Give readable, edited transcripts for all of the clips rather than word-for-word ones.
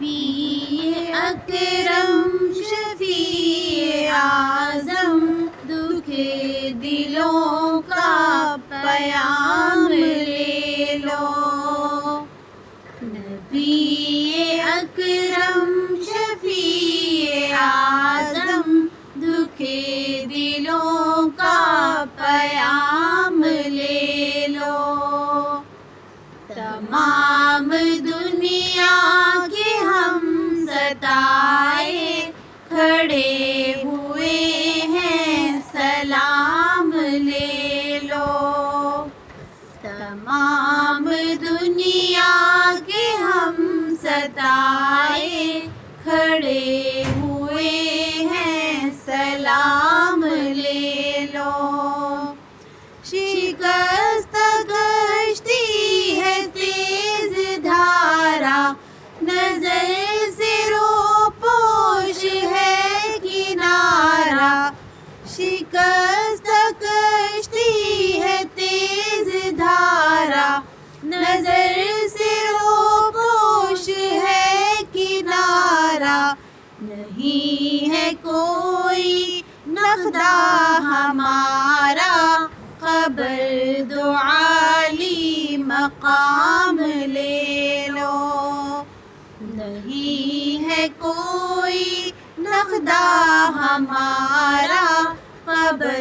نبی اکرم شفیع اعظم دکھ دلوں کا پیام لے لو. نبی اکرم شفیع اعظم دکھ دلوں کا پیام لے لو. تمام دنیا کے ہم ستائے کھڑے ہوئے ہیں سلام لے لو. تمام دنیا کے ہم ستائے کھڑے ہوئے ہیں سلام لے لو. شکست کشتی ہے تیز دھارا نظر سے روپوش ہے کنارہ. شکست کشتی ہے تیز دھارا نظر سے روپوش ہے کنارہ. نہیں ہے کوئی نخدا ہمارا قبر دو عالی مقام لے لو. نہیں ہے کوئی نخدا ہمارا قبر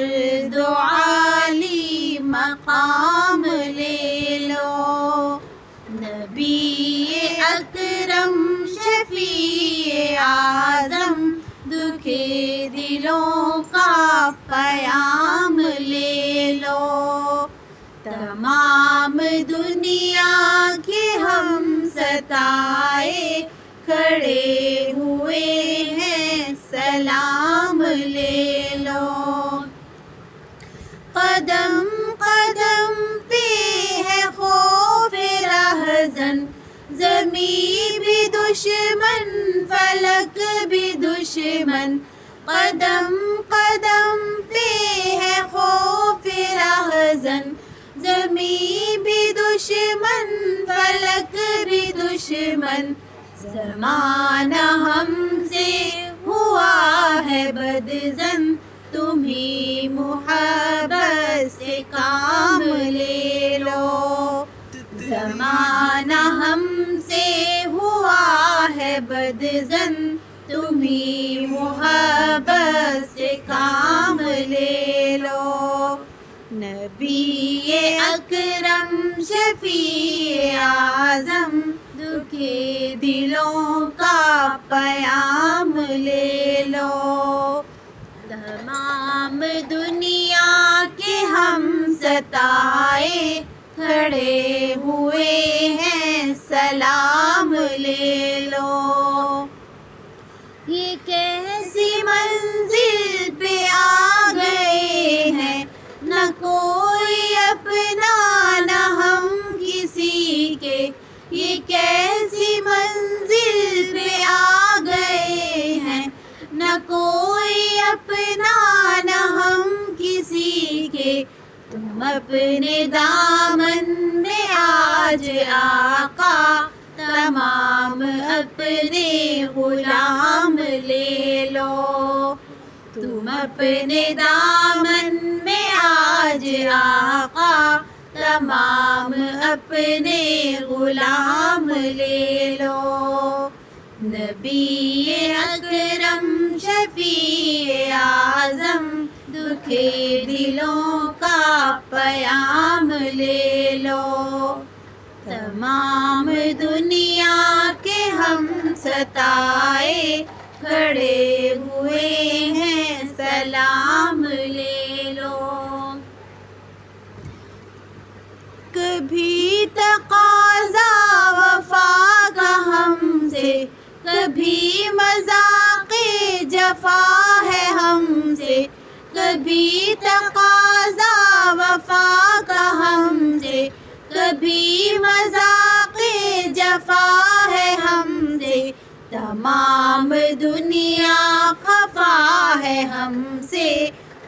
دو عالی مقام لے لو. نبی اکرم شفیع اعظم دکھ دلوں کا پیام لے لو. تمام دنیا کے ہم ستائے کھڑے ہوئے ہیں سلام لے لو. قدم قدم پہ ہے خوف رہزن زمین بھی دشمن فلک بھی دشمن. قدم قدم پہ ہے خوف رہزن زمین بھی دشمن فلک بھی دشمن. زمانہ ہم سے ہوا ہے بدظن تمہیں محبت سے کام لے لو. زمانہ ہم سے ہوا ہے بدظن تمہیں محبت سے کام لے لو. نبی اکرم شفیع اعظم دکھ دلوں کا پیام لے لو. تمام دنیا کے ہم ستائے کھڑے ہوئے ہیں سلام لے لو. یہ کیسی منزل پہ آ گئے ہیں نہ کوئی اپنا نہ ہم کسی کے. یہ کیسی منزل پہ آ گئے ہیں نہ کوئی اپنا نہ ہم کسی کے. تم اپنے دامن میں آج آقا تمام اپنے غلام لے لو. تم اپنے دامن میں آج آقا تمام اپنے غلام لے لو. نبی اکرم شفیع اعظم دکھ دلوں کا پیام لے لو. تمام دنیا کے ہم ستائے کھڑے ہوئے ہیں سلام لے لو. کبھی تقاضا وفا کا ہم سے کبھی مذاق جفا ہے ہم سے. کبھی تقاضا وفا کا ہم سے کبھی مذاق جفا ہے ہم سے. تمام دنیا خفا ہے ہم سے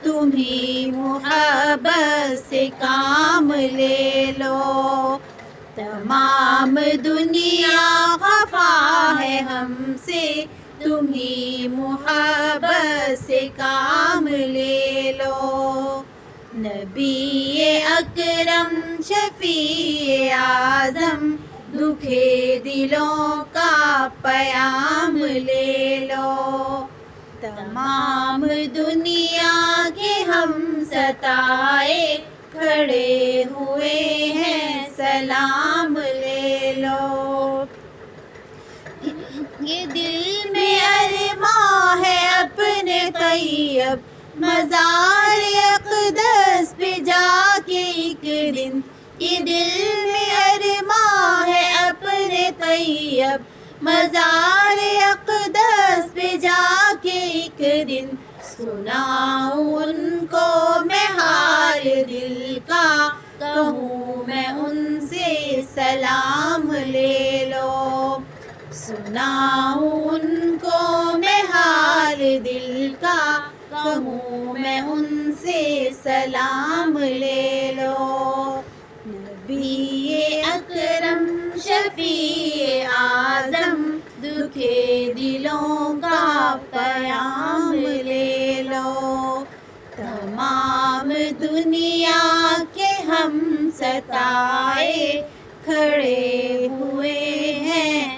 تمہیں محبت سے کام لے لو. تمام دنیا خفا ہے ہم سے، تمہیں محبت سے کام لے لو۔ نبی اکرم شفیع اعظم، دکھے دلوں کا پیام لے لو۔ تمام دنیا کے ہم ستائے کھڑے ہوئے ہیں، سلام لے لو۔ یہ دل میں ارماں ہے اپنے طیب مزار اقدس پہ جا کے ایک دن، یہ دل میں ارماں ہے اپنے طیب مزار اقدس پہ جا کے ایک دن، سناؤں ان کو میں حال دل کا، کہوں میں ان سے سلام لے لو۔ سناؤں ان کو میں حال دل کا، کہوں میں ان سے سلام لے لو۔ نبی اکرم شفیع اعظم، دکھے دلوں کا پیام لے لو۔ تمام دنیا کے ہم ستائے کھڑے ہوئے ہیں،